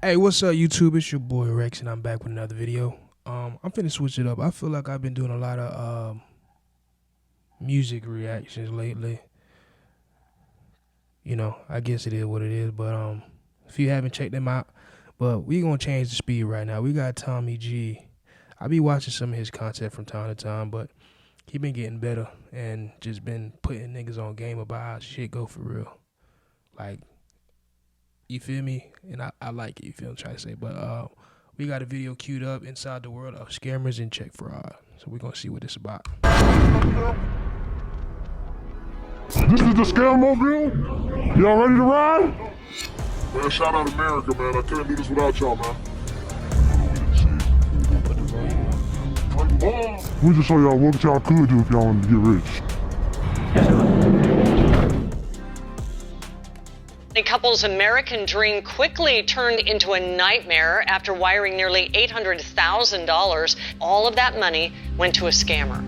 Hey, what's up, YouTube? It's your boy Rex, and I'm back with another video. I'm finna switch it up. I feel like I've been doing a lot of music reactions lately. You know, I guess it is what it is. But if you haven't checked them out, but we gonna change the speed right now. We got TommyG. I be watching some of his content from time to time, but he been getting better and just been putting niggas on game about how shit go for real. Like, you feel me? And I like it, you feel what I'm trying to say. But we got a video queued up inside the world of scammers and check fraud. So we're going to see what it's about. This is the Scam Mobile. Y'all ready to ride? Man, shout out America, man. I couldn't do this without y'all, man. We just show y'all what y'all could do if y'all wanted to get rich. The couple's American dream quickly turned into a nightmare after wiring nearly $800,000. All of that money went to a scammer.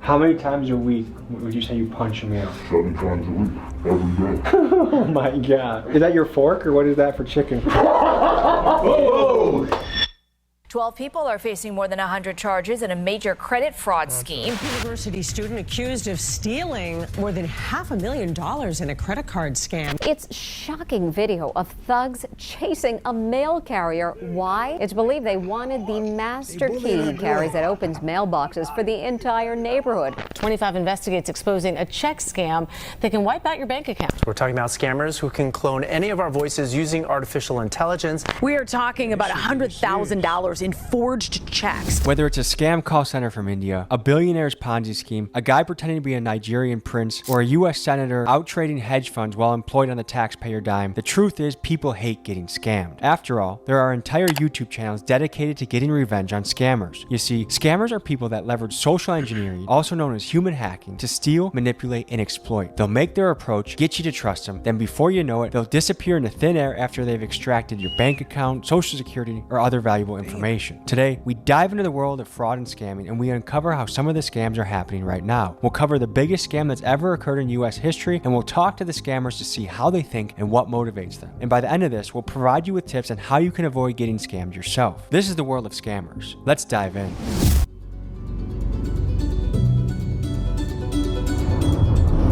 How many times a week would you say you punch a meal? 7 times a week, every day. Oh my God. Is that your fork or what is that for chicken? Whoa! 12 people are facing more than 100 charges in a major credit fraud scheme. University student accused of stealing more than $500,000 in a credit card scam. It's shocking video of thugs chasing a mail carrier. Why? It's believed they wanted the master key he carries that opens mailboxes for the entire neighborhood. 25 investigates exposing a check scam that can wipe out your bank account. We're talking about scammers who can clone any of our voices using artificial intelligence. We are talking about $100,000 in forged checks. Whether it's a scam call center from India, a billionaire's Ponzi scheme, a guy pretending to be a Nigerian prince, or a U.S. senator out trading hedge funds while employed on the taxpayer dime, the truth is people hate getting scammed. After all, there are entire YouTube channels dedicated to getting revenge on scammers. You see, scammers are people that leverage social engineering, also known as human hacking, to steal, manipulate, and exploit. They'll make their approach, get you to trust them, then before you know it, they'll disappear into thin air after they've extracted your bank account, social security, or other valuable information. Today, we dive into the world of fraud and scamming, and we uncover how some of the scams are happening right now. We'll cover the biggest scam that's ever occurred in U.S. history, and we'll talk to the scammers to see how they think and what motivates them. And by the end of this, we'll provide you with tips on how you can avoid getting scammed yourself. This is the world of scammers. Let's dive in.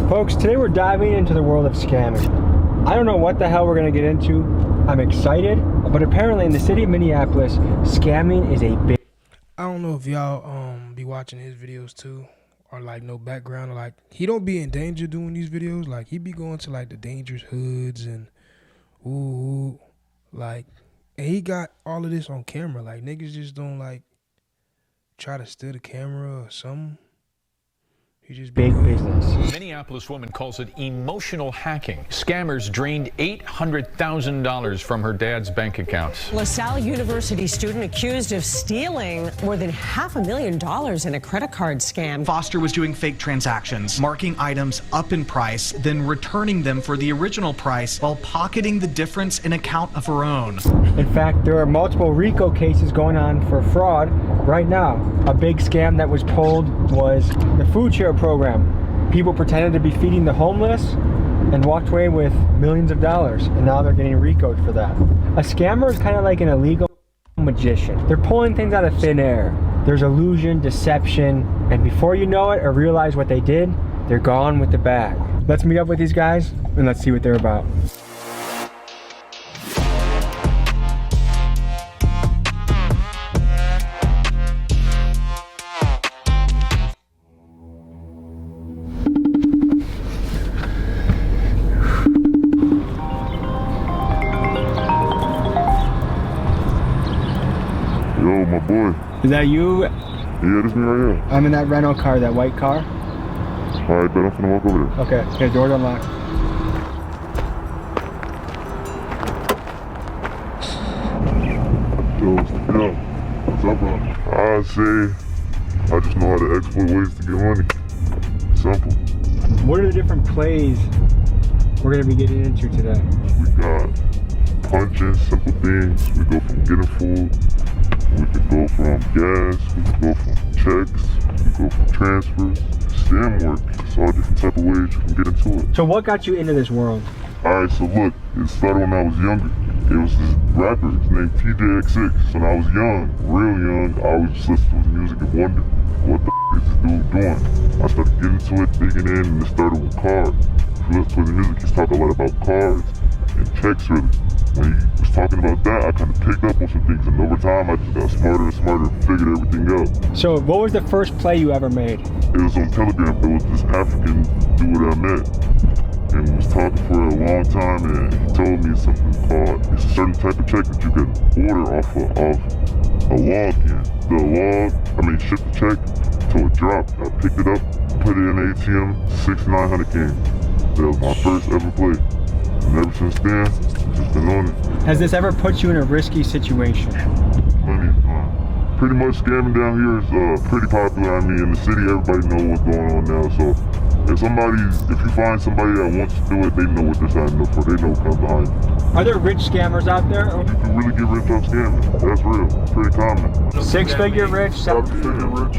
Folks, today we're diving into the world of scamming. I don't know what the hell we're gonna get into. I'm excited, but apparently in the city of Minneapolis, scamming is a big... I don't know if y'all be watching his videos too, or like no background, or like he don't be in danger doing these videos. Like he be going to like the dangerous hoods and like, and he got all of this on camera. Like niggas just don't like try to steal the camera or something. Big business. Minneapolis woman calls it emotional hacking. Scammers drained $800,000 from her dad's bank account. LaSalle University student accused of stealing more than $500,000 in a credit card scam. Foster was doing fake transactions, marking items up in price, then returning them for the original price while pocketing the difference in account of her own. In fact, there are multiple RICO cases going on for fraud right now. A big scam that was pulled was the food share program. People pretended to be feeding the homeless and walked away with millions of dollars, and now they're getting RICO'd for that. A scammer is kind of like an illegal magician. They're pulling things out of thin air. There's illusion, deception, and before you know it or realize what they did, they're gone with the bag. Let's meet up with these guys and let's see what they're about. Yo, my boy. Is that you? Yeah, this me right here. I'm in that rental car, that white car. Alright, bet I'm finna walk over there. Okay, okay, door's unlocked. Yo, what's up, bro? I say, I just know how to exploit ways to get money. Simple. What are the different plays we're gonna be getting into today? We got punching, simple things. We go from getting food We can go from gas, we can go from checks, we can go from transfers, scam work. It's all different type of ways you can get into it. So what got you into this world? Alright, so look, it started when I was younger. It was this rapper, his name TJX6. When I was young, real young, I always just listened to his music and wondered, what the is this dude doing? I started getting into it, digging in, and it started with cards. If you listen to his music, he's talking a lot about cards and checks, really. When he was talking about that, I kind of picked up on some things, and over time, I just got smarter and smarter and figured everything out. So what was the first play you ever made? It was on Telegram. It was this African dude I met. And we was talking for a long time, and he told me something called, it's a certain type of check that you can order off of a log in. Ship the check till it dropped. I picked it up, put it in the ATM, 6,900 came. That was my first ever play. And ever since then, I've just been on it. Has this ever put you in a risky situation? Plenty of time. Pretty much scamming down here is pretty popular. I mean, in the city, everybody knows what's going on now, so if you find somebody that wants to do it, they know what they're signing up for. They know what comes behind it. Are there rich scammers out there? You can really get rich off scamming. That's real. Pretty common. 6-figure rich, 7-figure rich.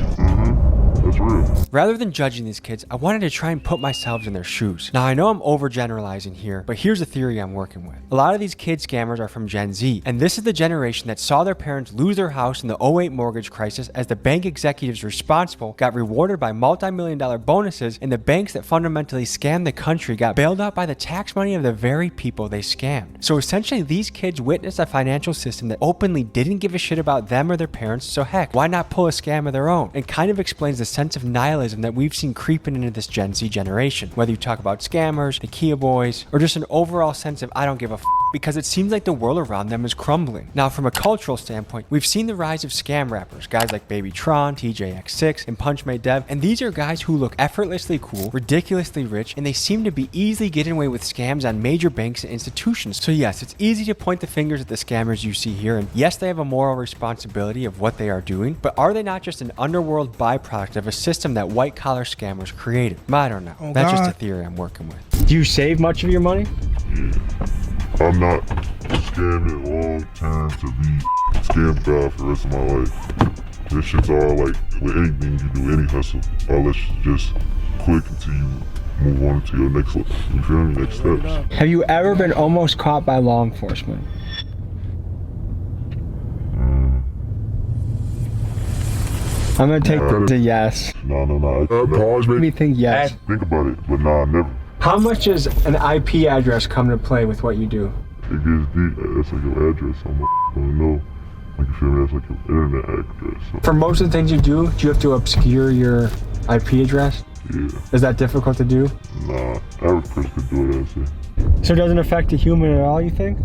That's real. Rather than judging these kids, I wanted to try and put myself in their shoes. Now I know I'm overgeneralizing here, but here's a theory I'm working with. A lot of these kid scammers are from Gen Z, and this is the generation that saw their parents lose their house in the 08 mortgage crisis as the bank executives responsible got rewarded by multi-million-dollar bonuses, and the banks that fundamentally scammed the country got bailed out by the tax money of the very people they scammed. So essentially these kids witnessed a financial system that openly didn't give a shit about them or their parents, so heck, why not pull a scam of their own? And kind of explains the sense of nihilism that we've seen creeping into this Gen Z generation. Whether you talk about scammers, the Kia boys, or just an overall sense of I don't give a f, because it seems like the world around them is crumbling. Now from a cultural standpoint, we've seen the rise of scam rappers, guys like Baby Tron, TJX6, and Punch Made Dev, and these are guys who look effortlessly cool, ridiculously rich, and they seem to be easily getting away with scams on major banks and institutions. So yes, it's easy to point the fingers at the scammers you see here, and yes, they have a moral responsibility of what they are doing, but are they not just an underworld byproduct of a system that white-collar scammers created? I don't know. Oh, That's God. just a theory I'm working with. Do you save much of your money? I'm not scamming long term to be scam guy for the rest of my life. This shit's all like, with anything you do, any hustle, I'll let you just quick until you move on to your next, you feel me, next steps. Have you ever been almost caught by law enforcement? I'm gonna take the yes. No. Pause, Let me think yes. Think about it, but nah, never. How much does an IP address come to play with what you do? It gets deep. That's like your address. I don't know. Like, you feel me? That's like your internet address. So. For most of the things you do you have to obscure your IP address? Yeah. Is that difficult to do? Nah, average person could do it, I'd say. So it doesn't affect a human at all, you think?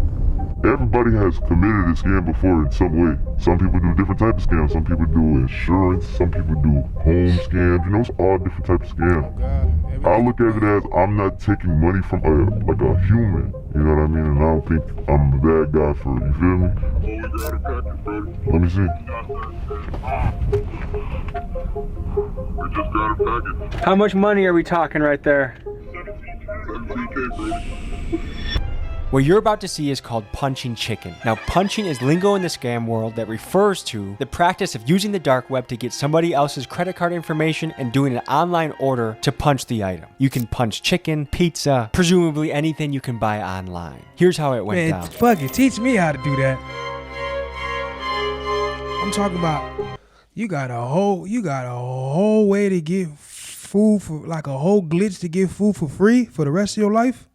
Everybody has committed a scam before in some way. Some people do different types of scams. Some people do insurance. Some people do home scams. You know, it's all different types of scams. I look at it as I'm not taking money from a human. You know what I mean? And I don't think I'm a bad guy for it. You feel me? Let me see. We just got a package. How much money are we talking right there? 17K, baby. What you're about to see is called punching chicken. Now, punching is lingo in the scam world that refers to the practice of using the dark web to get somebody else's credit card information and doing an online order to punch the item. You can punch chicken, pizza, presumably anything you can buy online. Here's how it went down. Fuck it, teach me how to do that. I'm talking about you got a whole way to get food for, like a whole glitch to get food for free for the rest of your life.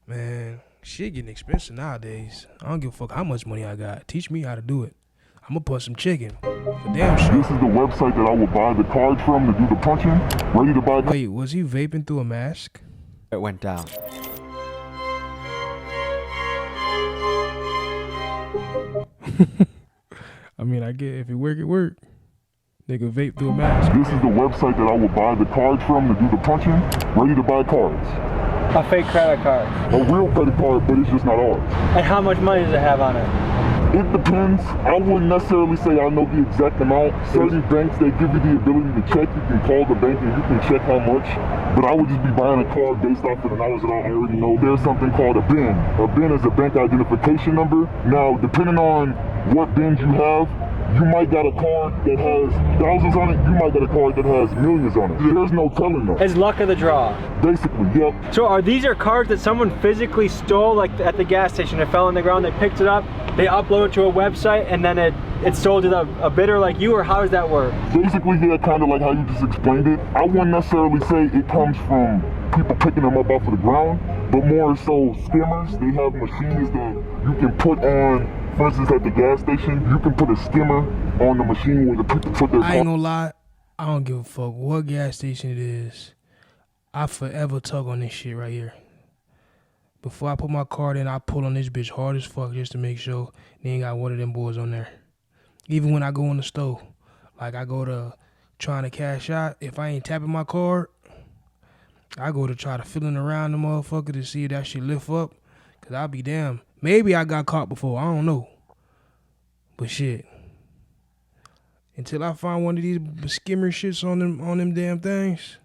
Man, shit getting expensive nowadays. I don't give a fuck how much money I got. Teach me how to do it. I'm gonna punch some chicken. For damn sure. This is the website that I will buy the cards from to do the punching. Ready to buy. Wait, was he vaping through a mask? It went down. I mean, I get if it work, it work. Nigga vape through a mask. This is the website that I will buy the cards from to do the punching. Ready to buy cards. A fake credit card. A real credit card, but it's just not ours. And how much money does it have on it? It depends. I wouldn't necessarily say I know the exact amount. Certain banks, they give you the ability to check. You can call the bank and you can check how much. But I would just be buying a card based off of the knowledge that I already know. There's something called a BIN. A BIN is a bank identification number. Now, depending on what BINs you have, You might got a card that has thousands on it. You might got a card that has millions on it. There's no telling them. It's luck of the draw. Basically, yep. So these are cards that someone physically stole, like at the gas station. It fell on the ground, they picked it up, they upload it to a website, and then it's sold to a bidder like you, or how does that work? Basically, yeah, kind of like how you just explained it. I wouldn't necessarily say it comes from people picking them up off of the ground, but more so skimmers. They have machines that you can put on. For instance, at the gas station, you can put a skimmer on the machine where the people put their I ain't gonna lie, I don't give a fuck what gas station it is. I forever tug on this shit right here. Before I put my card in, I pull on this bitch hard as fuck just to make sure they ain't got one of them boys on there. Even when I go in the store, like I go to trying to cash out, if I ain't tapping my card, I go to try to feeling around the motherfucker to see if that shit lift up. Cause I'll be damn. Maybe I got caught before, I don't know. But shit. Until I find one of these skimmer shits on them damn things,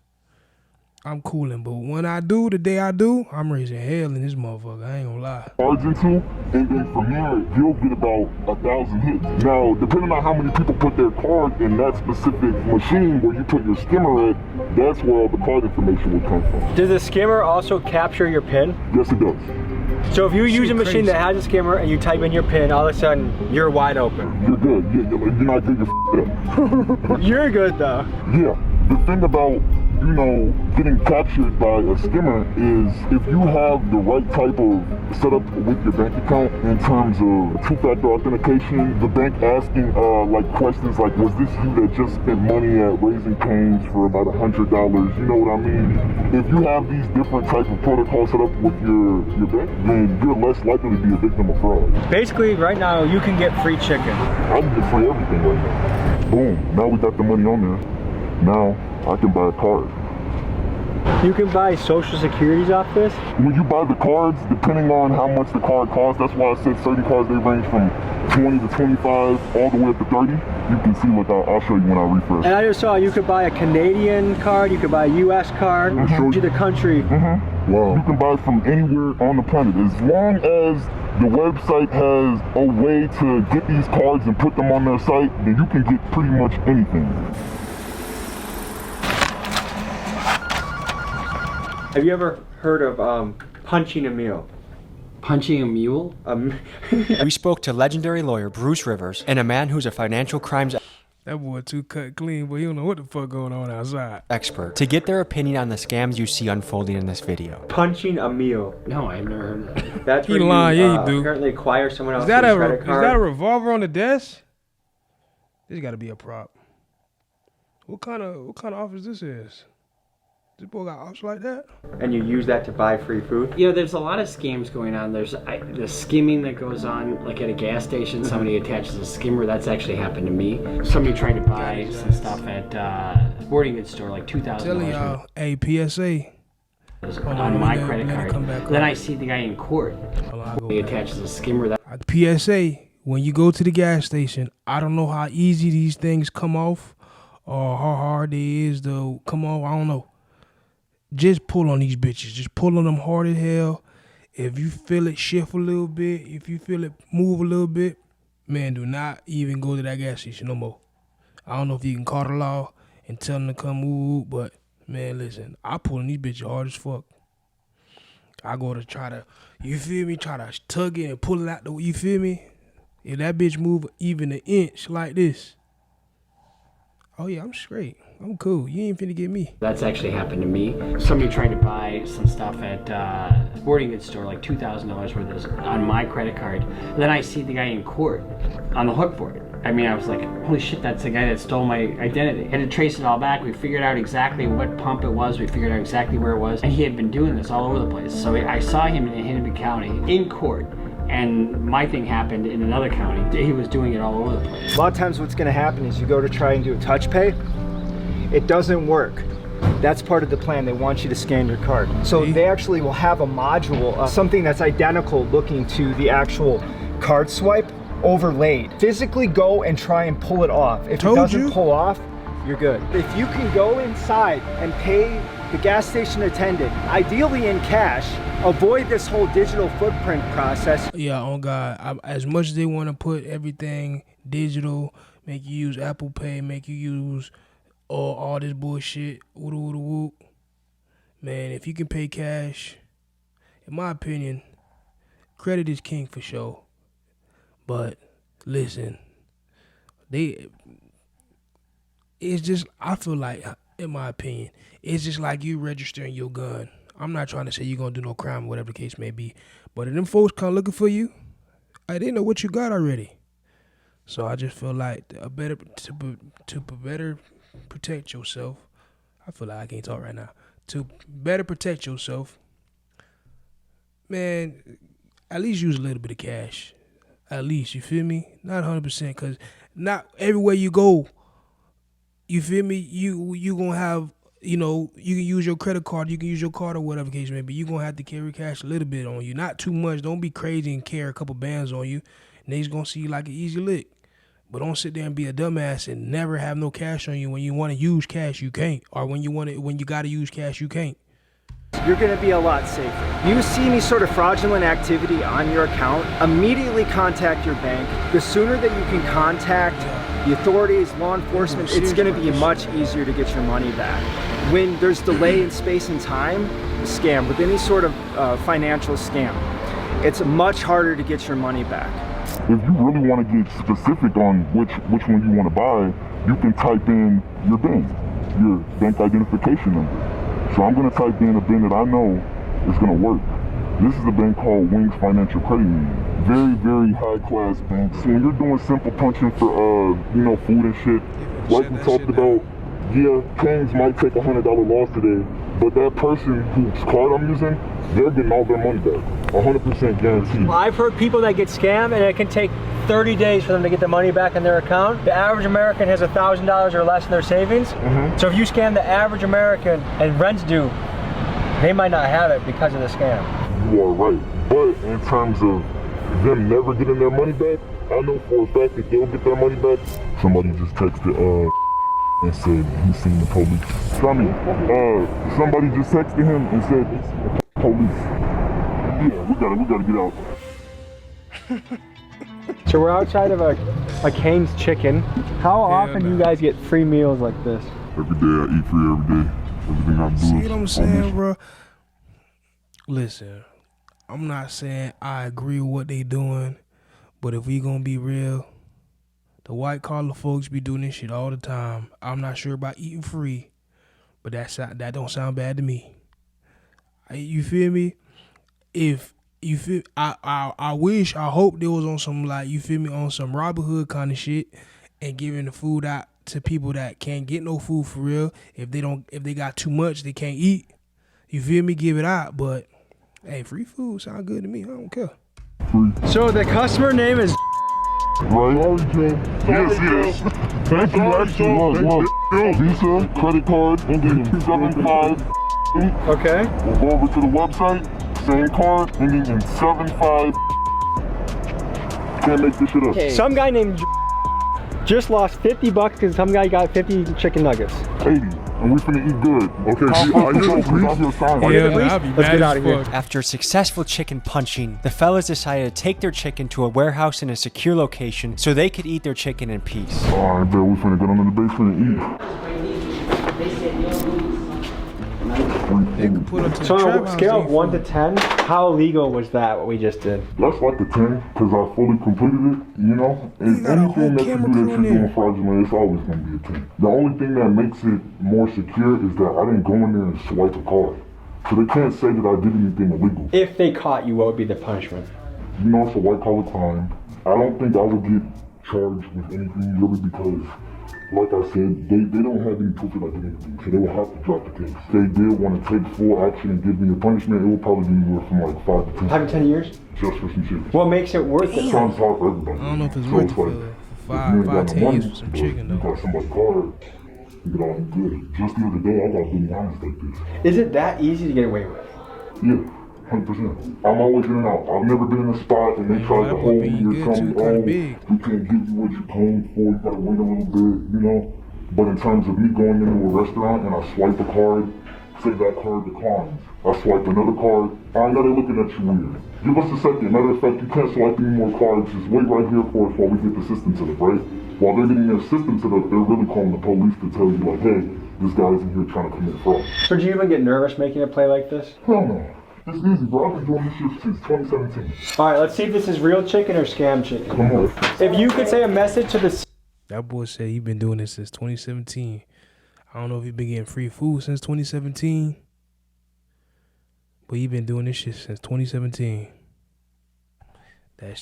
I'm cooling. But when I do, the day I do, I'm raising hell in this motherfucker. I ain't gonna lie. Cards into, and then from there, you'll get about 1,000 hits. Now, depending on how many people put their card in that specific machine where you put your skimmer at, that's where all the card information will come from. Does the skimmer also capture your PIN? Yes, it does. So if you use a machine that has a skimmer and you type in your PIN, all of a sudden you're wide open. You're good. You're not good. You're up. You're good though. Yeah. The thing about, you know, getting captured by a skimmer is if you have the right type of setup with your bank account in terms of two-factor authentication, the bank asking like questions like, was this you that just spent money at Raising Cane's for about $100? You know what I mean? If you have these different types of protocols set up with your bank, then you're less likely to be a victim of fraud. Basically, right now, you can get free chicken. I can get free everything right now. Boom. Now we got the money on there. Now I can buy a card. You can buy social securities off this? When you buy the cards, depending on how much the card costs, that's why I said certain cards, they range from 20 to 25 all the way up to 30. You can see, like, I'll show you when I refresh. And I just saw you could buy a Canadian card, you could buy a US card, to the country. Wow. You can buy from anywhere on the planet. As long as the website has a way to get these cards and put them on their site, then you can get pretty much anything. Have you ever heard of punching a mule? Punching a mule? We spoke to legendary lawyer Bruce Rivers and a man who's a financial crimes That boy too cut clean, but he don't know what the fuck going on outside. expert to get their opinion on the scams you see unfolding in this video. Punching a mule. No, I've never heard of that. That's He where lying, you yeah, you do. apparently acquire someone else's Is that credit card. is that a revolver on the desk? This got to be a prop. What kind of office this is? This boy got ops like that? And you use that to buy free food? You know, there's a lot of scams going on. There's the skimming that goes on, like at a gas station, somebody attaches a skimmer. That's actually happened to me. Somebody tried to buy some stuff at a sporting goods store, like $2,000. Telling y'all, hey, PSA. On my credit card. Then I see the guy in court. He attaches a skimmer. PSA, when you go to the gas station, I don't know how easy these things come off or how hard it is to come off. I don't know. Just pull on these bitches. Just pull on them hard as hell. If you feel it shift a little bit, if you feel it move a little bit, man, do not even go to that gas station no more. I don't know if you can call the law and tell them to come move, but man, listen, I pull on these bitches hard as fuck. I go to try to, you feel me, try to tug it and pull it out, you feel me? If that bitch move even an inch like this, oh yeah, I'm straight. I'm cool. You ain't finna get me. That's actually happened to me. Somebody tried to buy some stuff at a sporting goods store, like $2,000 worth of on my credit card. Then I see the guy in court on the hook for it. I mean, I was like, holy shit, that's the guy that stole my identity. Had to trace it all back. We figured out exactly what pump it was. We figured out exactly where it was. And he had been doing this all over the place. So I saw him in Hennepin County in court. And my thing happened in another county. He was doing it all over the place. A lot of times what's going to happen is you go to try and do a touch pay. It doesn't work. That's part of the plan. They want you to scan your card. So they actually will have a module, something that's identical looking to the actual card swipe overlaid. Physically go and try and pull it off. If it doesn't pull off, you're good. If you can go inside and pay the gas station attendant, ideally in cash, avoid this whole digital footprint process. Yeah, on God, as much as they want to put everything digital, make you use Apple Pay, make you use all this bullshit, woo. Man, if you can pay cash, in my opinion, credit is king for sure. But listen, it's just, I feel like, in my opinion, it's just like you registering your gun. I'm not trying to say you're going to do no crime, whatever the case may be. But if them folks come looking for you, they know what you got already. So I just feel like to better protect yourself. I feel like I can't talk right now. To better protect yourself, man, at least use a little bit of cash. At least, you feel me? Not 100%, because not everywhere you go, you feel me, you going to have, you know, you can use your credit card, you can use your card or whatever case may be. You're going to have to carry cash a little bit on you. Not too much. Don't be crazy and carry a couple bands on you. And they's going to see you like an easy lick. But don't sit there and be a dumbass and never have no cash on you. When you want to use cash, you can't. Or when you got to use cash, you can't. You're going to be a lot safer. You see any sort of fraudulent activity on your account, immediately contact your bank. The sooner that you can contact the authorities, law enforcement, it's going to be much easier to get your money back. When there's delay in space and time, scam, with any sort of financial scam, it's much harder to get your money back. If you really want to get specific on which one you want to buy, you can type in your bank identification number. So I'm going to type in a bank that I know is going to work. This is a bank called Wings Financial Credit Union. Very, very high-class bank. So when you're doing simple punching for, food and shit, like we talked about, yeah, Kings might take a $100 loss today, but that person whose card I'm using, they're getting all their money back. 100% guaranteed. Well, I've heard people that get scammed and it can take 30 days for them to get the money back in their account. The average American has $1,000 or less in their savings. So if you scam the average American and rent's due, they might not have it because of the scam. You are right. But in terms of them never getting their money back, I know for a fact that they'll get their money back. Somebody just texted and said he's seen the police. Tommy, somebody just texted him and said police. Yeah, we gotta get out. So we're outside of a Cane's Chicken. How often do you guys get free meals like this? Every day, I eat free every day. Everything I do. See what I'm saying, bro? Listen, I'm not saying I agree with what they doing, but if we gonna be real, the white collar folks be doing this shit all the time. I'm not sure about eating free, but that don't sound bad to me. You feel me? If you feel, I hope there was on some, like, you feel me, on some Robin Hood kind of shit and giving the food out to people that can't get no food for real. If they got too much, they can't eat. You feel me? Give it out. But hey, free food sound good to me. I don't care. So the customer name is right? Yes. Thank you. Actually, look. Visa, credit card, 275. Okay. We'll go over to the website. Same card, ending in 75. Can't make this shit up. Okay. Some guy named just lost $50 because some guy got 50 chicken nuggets. 80, and we finna eat good. Okay, let's get out of here. After a successful chicken punching, the fellas decided to take their chicken to a warehouse in a secure location so they could eat their chicken in peace. Alright, bro, we finna get into the basement and eat. So on a scale of 1 to 10, how illegal was that, what we just did? That's like a 10, because I fully completed it, you know? And anything that you do that you're doing fraudulent, it's always going to be a 10. The only thing that makes it more secure is that I didn't go in there and swipe a card. So they can't say that I did anything illegal. If they caught you, what would be the punishment? You know, it's a white-collar crime. I don't think I would get charged with anything really because, like I said, they don't have any proof that I did anything, so they will have to drop the case. If they did want to take full action and give me a punishment, it will probably be anywhere from like 5 to 10. 5 to 10 years? Just for some chicken. What makes it worth it? Time's hard for everybody. I don't know if it's worth it for 5 10 years for some chicken though. You got somebody card, you get all good. Just the other day, I got really honest like this. Is it that easy to get away with? Yeah. 100%. I'm always in and out. I've never been in a spot and they try to hold me or tell me, oh, we can't give you what you're paying for, you gotta wait a little bit, you know? But in terms of me going into a restaurant and I swipe a card Say that card declines. I swipe another card. I know they're looking at you weird. Give us a second. Matter of fact, you can't swipe any more cards. Just wait right here for us while we get the system set up, right? While they're getting their system set up, they're really calling the police to tell you, like, hey, this guy's in here trying to commit fraud. So do you even get nervous making a play like this? Hell no. It's easy, bro. I've been doing this shit since 2017. All right, let's see if this is real chicken or scam chicken. Come on. If you could say a message to the... That boy said he been doing this since 2017. I don't know if he been getting free food since 2017, but he been doing this shit since 2017. That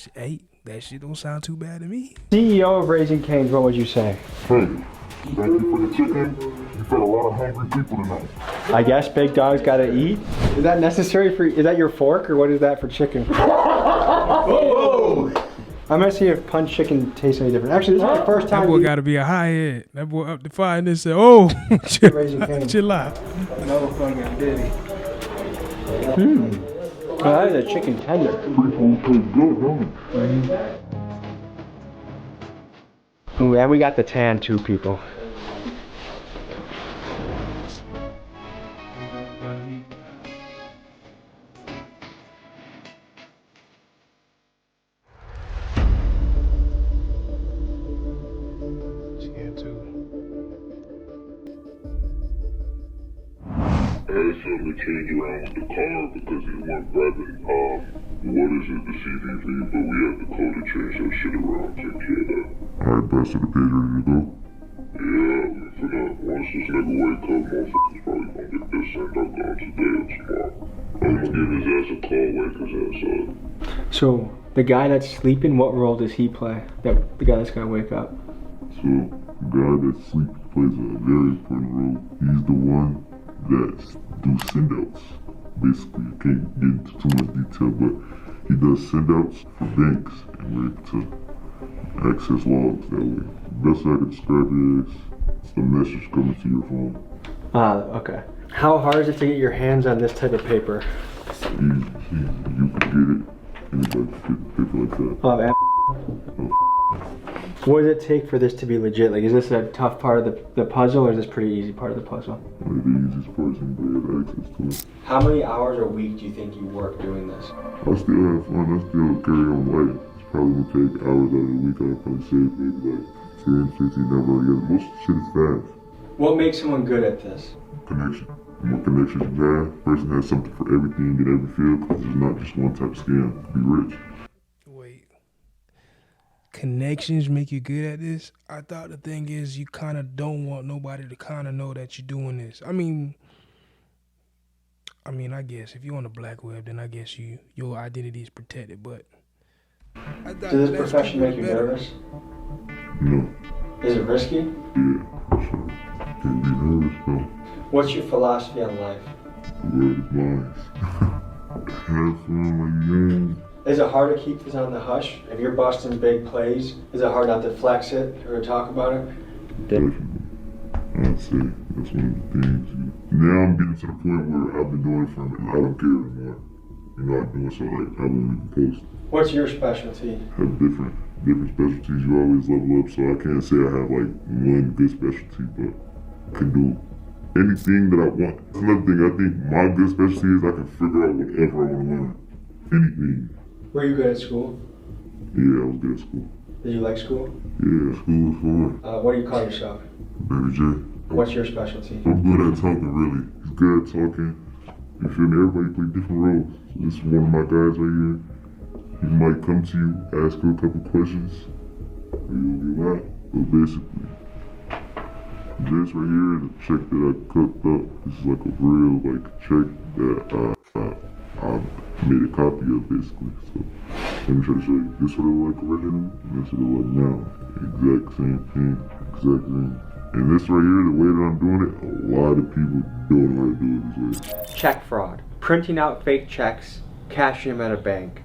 shit don't sound too bad to me. CEO of Raising Cane's, what would you say? Hey, thank you for the chicken. You fed a lot of hungry people tonight. I guess big dogs gotta eat. Is that necessary for... Is that your fork or what is that for chicken? Whoa! I'm gonna see if punch chicken tastes any different. Actually, this is the first time. That boy gotta be a high head. That boy up to fire and then said, "Oh, chill out." No fucking diddy. Oh, that is a chicken tender. Ooh, and we got the tan too, people. I had something to change around with the car because it weren't grabbing, the CVV, but we had the code to change that shit around, take care of that. Alright, boss, the page ready to go? Yeah, we finna, once this nigga wake up, motherfuckers probably gonna get this sent out gone today or tomorrow. I'm gonna give his ass a call, wake his ass up. So, the guy that's sleeping, what role does he play? The guy that's gonna wake up? So, the guy that's sleeping plays a very important role. He's the one that do send-outs. Basically, I can't get into too much detail, but he does send-outs for banks, and we're able to access logs that way. The best way I can describe it is a message coming to your phone. Okay. How hard is it to get your hands on this type of paper? Easy. You can get it. Anybody can get paper like that. What does it take for this to be legit? Like, is this a tough part of the puzzle, or is this pretty easy part of the puzzle? One of the easiest parts anybody has access to it. How many hours a week do you think you work doing this? I still have fun. I still carry on life. It's probably gonna take hours out of the week. I'll probably save maybe like 10, 15 hours altogether. Most of the shit is fast. What makes someone good at this? Connection. The more connections you have, the person has something for everything in every field, because there's not just one type of scam to be rich. Connections make you good at this. I thought the thing is you kind of don't want nobody to kind of know that you're doing this. I mean, I guess if you're on the black web, then I guess your identity is protected. But I thought does this profession make you nervous? No. Is it risky? Yeah, for sure. Can't be nervous though. What's your philosophy on life? The word is mine. Have fun when you're young. Is it hard to keep this on the hush? If you're busting big plays, is it hard not to flex it or to talk about it? Definitely. I'd say that's one of the things. Now I'm getting to the point where I've been doing it for a minute. I don't care anymore. You know, I'm doing so like I won't even post. What's your specialty? Have different specialties. You always level up, so I can't say I have like one good specialty, but I can do anything that I want. That's another thing. I think my good specialty is I can figure out whatever I want to learn. Anything. Were you good at school? Yeah, I was good at school. Did you like school? Yeah, school was fun. What do you call yourself? Baby J. What's your specialty? I'm good at talking, really. He's good at talking. You feel me? Everybody play different roles. So this is one of my guys right here. He might come to you, ask you a couple questions, or you'll get out. But basically, this right here is a check that I cooked up. This is like a real check that I made a copy of, basically. So let me try to show you. This would look like original, and this would look like now. Exact same thing, exact thing. And this right here, the way that I'm doing it, a lot of people don't know how to do it this way. Check fraud. Printing out fake checks, cashing them at a bank.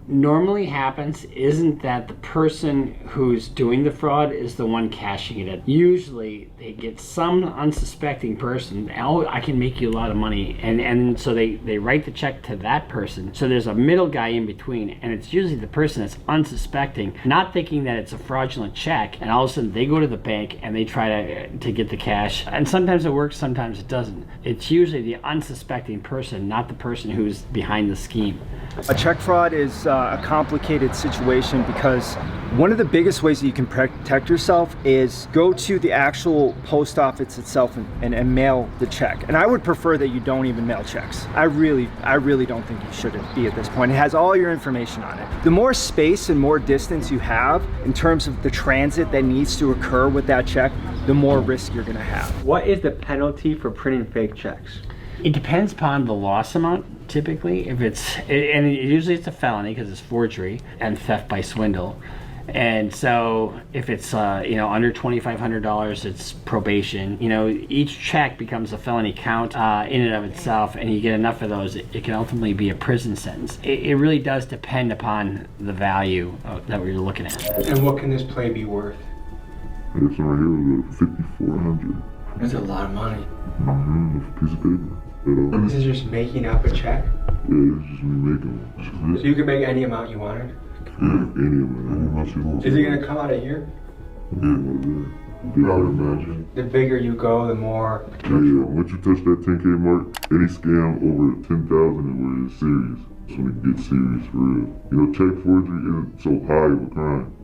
normally happens isn't that the person who's doing the fraud is the one cashing it in. Usually they get some unsuspecting person, oh, I can make you a lot of money, and so they write the check to that person. So there's a middle guy in between, and it's usually the person that's unsuspecting, not thinking that it's a fraudulent check, and all of a sudden they go to the bank and they try to get the cash. And sometimes it works, sometimes it doesn't. It's usually the unsuspecting person, not the person who's behind the scheme. A check fraud is a complicated situation because one of the biggest ways that you can protect yourself is go to the actual post office itself and mail the check. And I would prefer that you don't even mail checks. I really don't think you should be at this point. It has all your information on it. The more space and more distance you have in terms of the transit that needs to occur with that check, the more risk you're gonna have. What is the penalty for printing fake checks? It depends upon the loss amount, typically. If it's, and usually it's a felony because it's forgery and theft by swindle. And so if it's under $2,500, it's probation. Each check becomes a felony count in and of itself, and you get enough of those, it can ultimately be a prison sentence. It really does depend upon the value that we're looking at. And what can this play be worth? This one right here was $5,400. That's a lot of money. A piece of paper. This is just making up a check? Yeah, it's just me making one. So you can make any amount you wanted? Yeah, any amount you want. Is it gonna come out of here? Yeah, I would imagine. The bigger you go, the more potential. Yeah, once you touch that 10K mark, any scam over 10,000 is where it's serious. It's when it gets serious for real. Check forgery isn't so high of a crime.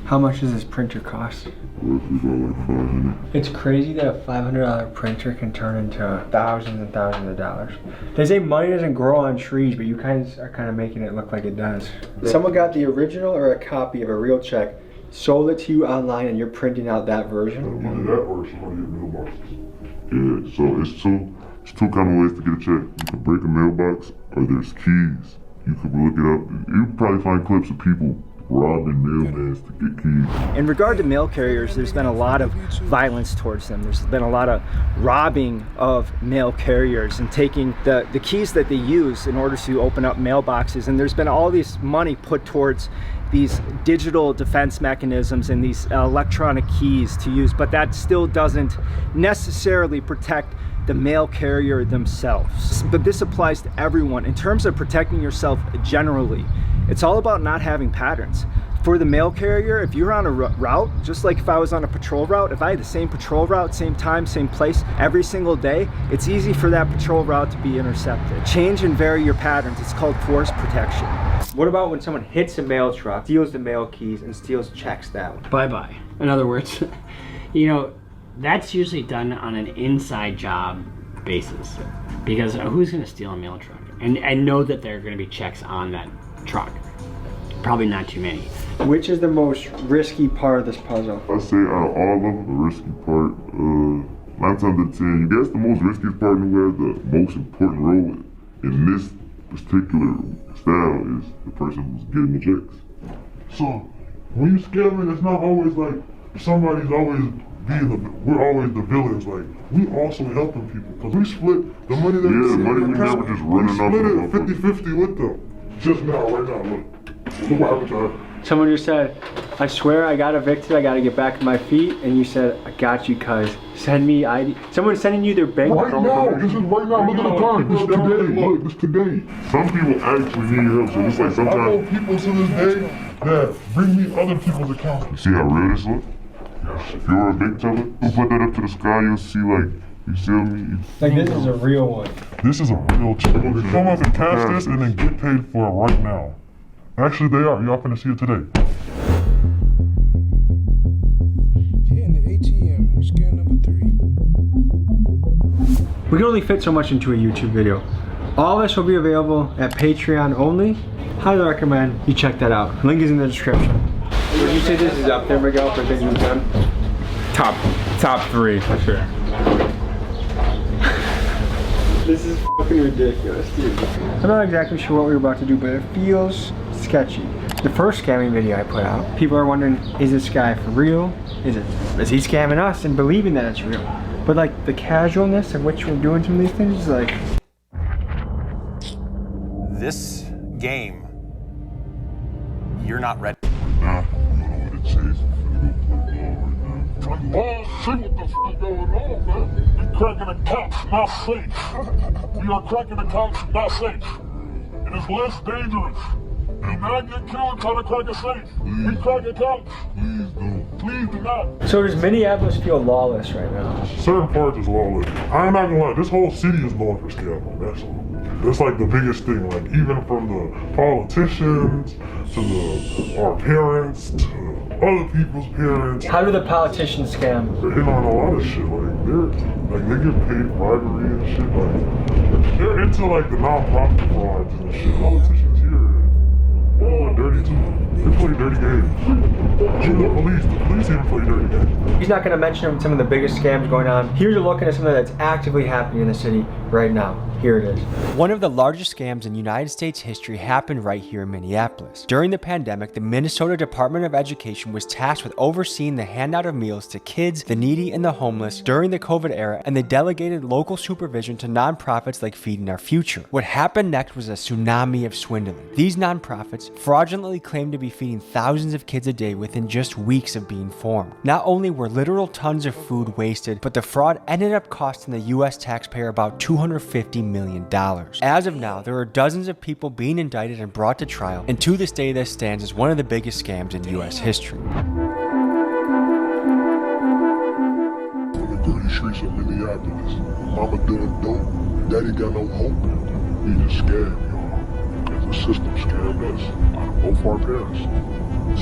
How much does this printer cost? Roughly about like $500. It's crazy that a $500 printer can turn into thousands and thousands of dollars. They say money doesn't grow on trees, but you guys are kind of making it look like it does. Someone got the original or a copy of a real check, sold it to you online, and you're printing out that version? Either that or somebody in mailboxes. Yeah, so it's two kind of ways to get a check. You can break a mailbox, or there's keys. You could look it up. You can probably find clips of people robbing mailmans to get keys. In regard to mail carriers, there's been a lot of violence towards them. There's been a lot of robbing of mail carriers and taking the keys that they use in order to open up mailboxes. And there's been all this money put towards these digital defense mechanisms and these electronic keys to use, but that still doesn't necessarily protect the mail carrier themselves. But this applies to everyone. In terms of protecting yourself generally, it's all about not having patterns. For the mail carrier, if you're on a route, just like if I was on a patrol route, if I had the same patrol route, same time, same place, every single day, it's easy for that patrol route to be intercepted. Change and vary your patterns. It's called force protection. What about when someone hits a mail truck, steals the mail keys, and steals checks that way? Bye-bye. In other words, that's usually done on an inside job basis, because who's going to steal a mail truck and know that there are going to be checks on that truck? Probably not too many. Which is the most risky part of this puzzle? I say out of all of them, the risky part, 9 times out of 10, you guess the most riskiest part and who has the most important role in this particular style is the person who's getting the checks. So when you scamming, it's not always like somebody's always we're always the villains. Like, we also helping people because we split the money that we never just running off. We split it 50-50 with them. Just now, right now, look what happened to her. Someone just said, I swear I got evicted, I gotta get back on my feet, and you said, I got you, cuz. Send me ID. Someone's sending you their bank right now, this is right now, look at the time. This is today, look, this is today. Some people actually need help, so it's like sometimes. I know people to this day that bring me other people's accounts. You see how real this looks? If you're a big teller, who put that up to the sky, you'll see like, you see me? Like this is a real one. This is a real check. Someone can cash this and then get paid for it right now. Actually, they are. Y'all finna see it today. Hitting the ATM, scan number 3. We can only fit so much into a YouTube video. All this will be available at Patreon only. Highly recommend you check that out. Link is in the description. Would you say this is up there, Miguel, for things we've done? Top 3 for sure. This is fucking ridiculous, dude. I'm not exactly sure what we're about to do, but it feels sketchy. The first scamming video I put out, people are wondering, is this guy for real? Is he scamming us and believing that it's real? But like the casualness of which we're doing some of these things is like... This game you're not ready. Nah, you don't know what it takes. Oh shit, what the fuck going on, man? We cracking the couch, not safe. We are cracking the couch, not safe. It is less dangerous. Do not get killed trying to crack a safe. We crack a couch. Please don't. Please do not. So does Minneapolis feel lawless right now? Certain parts is lawless. I'm not gonna lie, this whole city is known for scamming, that's all. That's like the biggest thing, like even from the politicians to our parents to other people's parents. How do the politicians scam? They're in on a lot of shit, they get paid bribery and shit, they're into like the non-profit frauds and shit. Politicians here, they're dirty too. They play dirty games. Even the police even play dirty games. He's not going to mention some of the biggest scams going on. Here's a look at something that's actively happening in the city right now. Here it is. One of the largest scams in United States history happened right here in Minneapolis. During the pandemic, the Minnesota Department of Education was tasked with overseeing the handout of meals to kids, the needy, and the homeless during the COVID era, and they delegated local supervision to nonprofits like Feeding Our Future. What happened next was a tsunami of swindling. These nonprofits fraudulently claimed to be feeding thousands of kids a day within just weeks of being formed. Not only were literal tons of food wasted, but the fraud ended up costing the US taxpayer about $250 million. As of now, there are dozens of people being indicted and brought to trial, and to this day this stands as one of the biggest scams in US history. On the dirty streets of Minneapolis, mama doing dope, daddy got no hope. He's a scam, y'all. It's a system scam that's out of both our parents.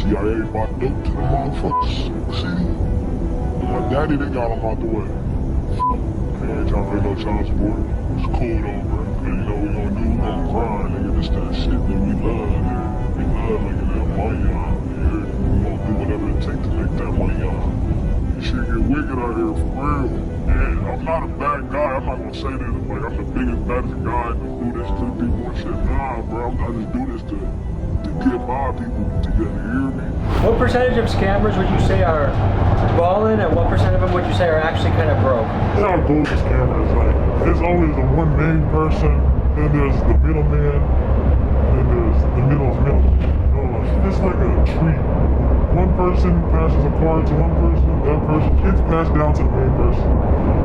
CIA bought dope to the motherfuckers. See? My daddy, they got him out the way. Ain't trying to pay no child support. It's cool though, bro. Cause you know we gonna do, we gonna grind, nigga. This that shit that we love, nigga. We love making that money, y'all. Yeah, we gonna do whatever it takes to make that money, y'all. This shit get wicked out here, for real. Yeah, I'm not a bad guy. I'm not gonna say this like I'm the biggest, baddest guy to do this to people and shit. Nah, bro. I just do this to get by people to get to hear me. What percentage of scammers would you say are balling, and what percent of them would you say are actually kind of broke? Yeah, how gold this camera is like. There's always the one main person, then there's the middleman, then there's the middle's middle. You know, like, it's like a tree. One person passes a card to one person, that person gets passed down to the main person.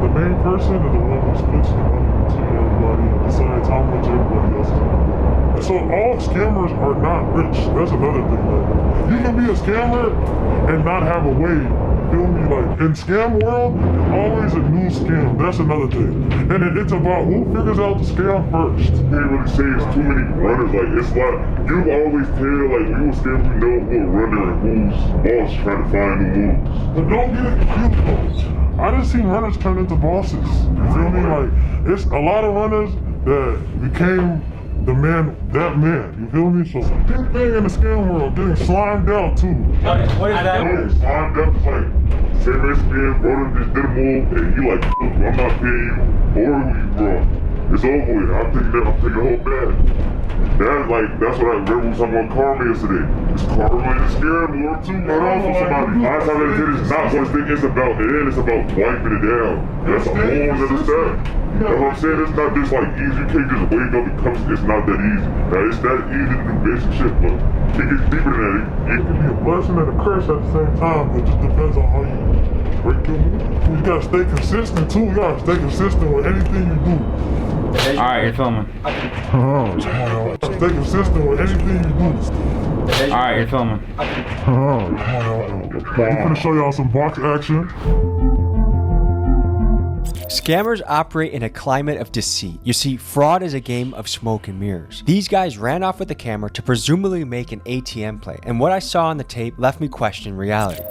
The main person is the one who splits the money to everybody and decides how much everybody else is going to do. And so all scammers are not rich. That's another thing. Like, you can be a scammer and not have a way. Feel me? Like, in scam world, there's always a new scam. That's another thing. And it's about who figures out the scam first. You can't really say it's too many runners. Like, it's like, you always tell, like, when you a scammer, you know who a runner and who's boss trying to find new moves. But don't get it confused, though. I just seen runners turn into bosses. You feel me? Like, it's a lot of runners that became the man, that man, you feel me? So, big thing in the scam world, getting slimed out too. What is that? Slimed out is like, say Mexican, brother just did a move, and you like, I'm not paying you, or who you brought. It's over with, I'm taking the whole bag. That's what I remember we was talking about karma yesterday. It's karma in the scam world too, not off of somebody. Last time I said it's not what it's about the end, it's about wiping it down. That's a whole other step. You know what I'm saying? It's not just like easy, you can't just wake up and come, it's not that easy. Now it's that easy to do basic shit, but it gets deeper than that. It can be a blessing and a curse at the same time, but it just depends on how you break your move. You gotta stay consistent too, you gotta stay consistent with anything you do. Alright, you're filming. Stay consistent with anything you do. Alright, you're filming. I'm gonna show y'all some box action. Scammers operate in a climate of deceit. You see, fraud is a game of smoke and mirrors. These guys ran off with the camera to presumably make an ATM play, and what I saw on the tape left me questioning reality.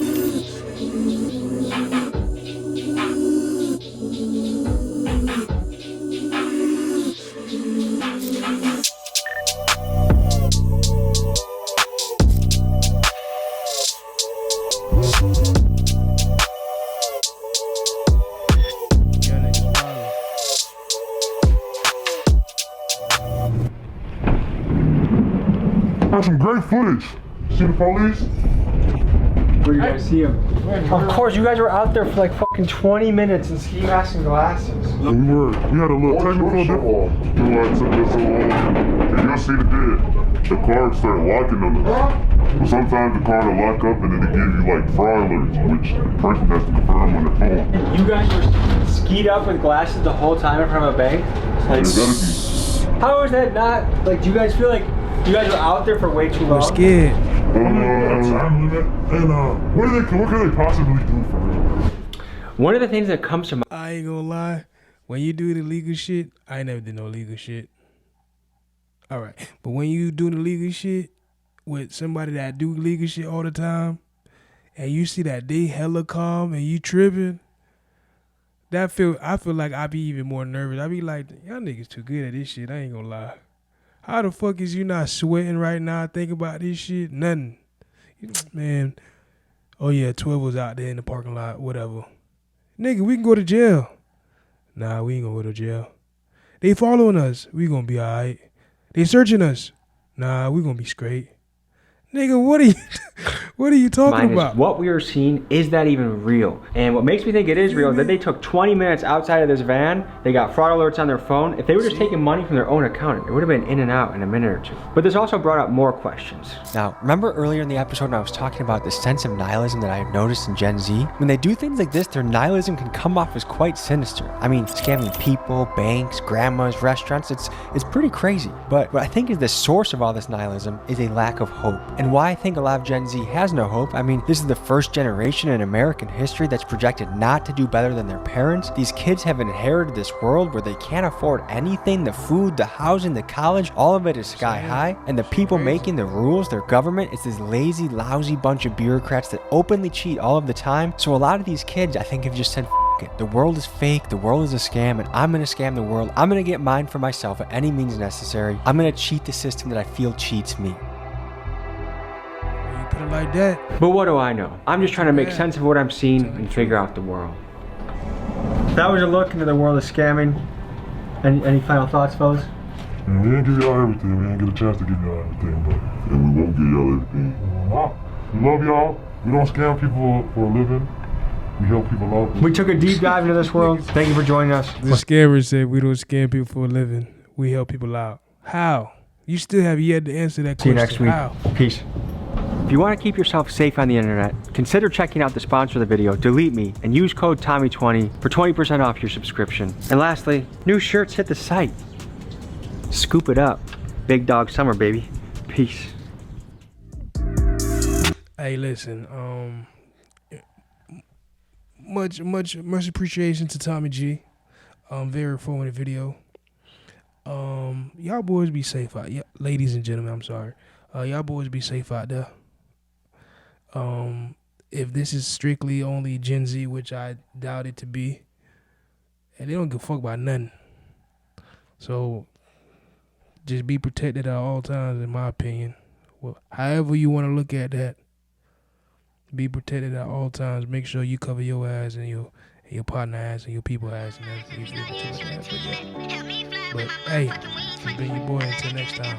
That's some great footage. See the police? Where do you guys see him? Of course, you guys were out there for like fucking 20 minutes in ski masks and glasses. We had a little technical difficulty. It took us so long. And you'll see the car started locking on us. But sometimes the car will lock up and then they give you like fraud alerts, which the person has to confirm on their phone. You guys were skied up with glasses the whole time in front of a bank? Like, how is that not, like, do you guys feel like you guys were out there for way too long? We're scared. Time limit, and what can they possibly do for real? One of the things that comes to mind. I ain't gonna lie. When you do the legal shit, I ain't never did no legal shit. All right. But when you do the legal shit with somebody that do legal shit all the time, and you see that they hella calm and you tripping, I feel like I be even more nervous. I be like, y'all niggas too good at this shit. I ain't gonna lie. How the fuck is you not sweating right now thinking about this shit? Nothing. Man, oh yeah, 12 was out there in the parking lot, whatever. Nigga, we can go to jail. Nah, we ain't gonna go to jail. They following us. We gonna be alright. They searching us. Nah, we gonna be straight. Nigga, what are you talking about? What we are seeing, is that even real? And what makes me think it is real is that they took 20 minutes outside of this van. They got fraud alerts on their phone. If they were just taking money from their own account, it would have been in and out in a minute or two. But this also brought up more questions. Now, remember earlier in the episode when I was talking about the sense of nihilism that I have noticed in Gen Z? When they do things like this, their nihilism can come off as quite sinister. I mean, scamming people, banks, grandmas, restaurants, it's pretty crazy. But what I think is the source of all this nihilism is a lack of hope. And why I think a lot of Gen Z has no hope, I mean, this is the first generation in American history that's projected not to do better than their parents. These kids have inherited this world where they can't afford anything. The food, the housing, the college, all of it is sky high. And the people making the rules, their government, is this lazy, lousy bunch of bureaucrats that openly cheat all of the time. So a lot of these kids, I think, have just said, F it. The world is fake, the world is a scam, and I'm gonna scam the world. I'm gonna get mine for myself at any means necessary. I'm gonna cheat the system that I feel cheats me. Put it like that. But what do I know? I'm just trying to make sense of what I'm seeing and figure out the world. That was a look into the world of scamming. Any final thoughts, fellas? Man, we didn't give y'all everything. We didn't get a chance to give y'all everything, but and we won't give y'all everything. We love y'all. We don't scam people for a living. We help people out. We took a deep dive into this world. Thank you for joining us. The scammer said we don't scam people for a living. We help people out. How? You still have yet to answer that question. See you next week. How? Peace. If you want to keep yourself safe on the internet, consider checking out the sponsor of the video, Delete Me, and use code TOMMY20 for 20% off your subscription. And lastly, new shirts hit the site. Scoop it up. Big dog summer, baby. Peace. Hey, listen, much appreciation to TommyG. Very informative video. Y'all boys be safe out. Yeah, ladies and gentlemen, I'm sorry. Y'all boys be safe out there. If this is strictly only Gen Z, which I doubt it to be, and they don't give a fuck about nothing. So just be protected at all times, in my opinion. Well, however you want to look at that, be protected at all times. Make sure you cover your ass and your partner ass and your people ass and everything. But hey, it's been your boy. Until next time.